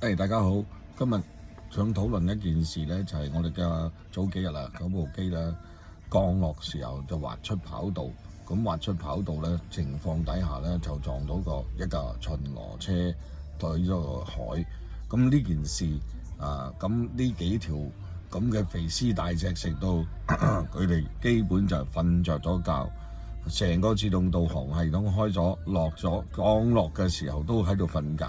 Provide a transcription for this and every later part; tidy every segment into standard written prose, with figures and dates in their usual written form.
大家好，今日想討論一件事咧，就係我哋嘅早幾日啦，嗰部機咧降落時候就滑出跑道，咁滑出跑道咧情況底下咧就撞到一架巡邏車對咗個海，咁呢件事咁呢幾條咁嘅肥屍大隻食到佢哋基本就瞓着咗覺。成個自動導航系統開咗，落咗降落嘅時候都喺度瞓覺。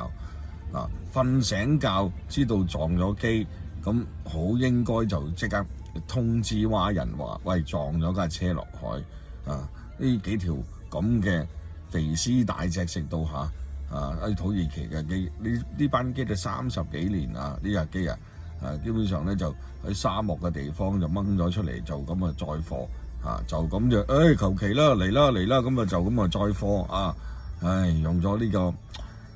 瞓醒覺知道撞咗機，咁好應該就即刻通知蛙人話：喂，撞咗架車落海。呢幾條咁嘅肥屍大隻食到喺土耳其嘅機，呢班機就30幾年啦，呢架機基本上咧就喺沙漠嘅地方就掹咗出嚟，就咁載貨。就咁就求其啦嚟啦，咁就咁載貨用咗呢個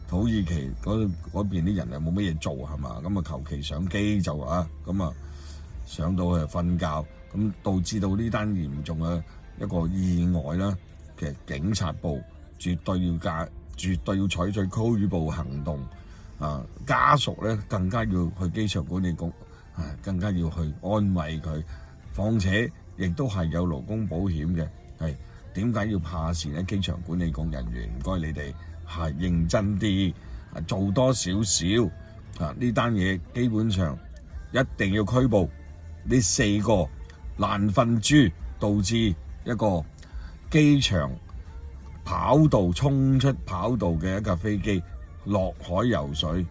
土耳其嗰邊啲人冇乜嘢做係嘛，咁求其上機就上到去瞓覺，咁導致到呢單嚴重嘅一個意外啦。其實警察部絕對要採取拘捕行動，家屬咧更加要去機場管理局，更加要去安慰佢，況且亦都係有勞工保險嘅，點解要怕事咧？機場管理局人員唔該你哋認真啲，做多少少呢單嘢基本上一定要拘捕呢4個爛糞豬，導致一個機場跑道衝出跑道嘅一架飛機落海游水，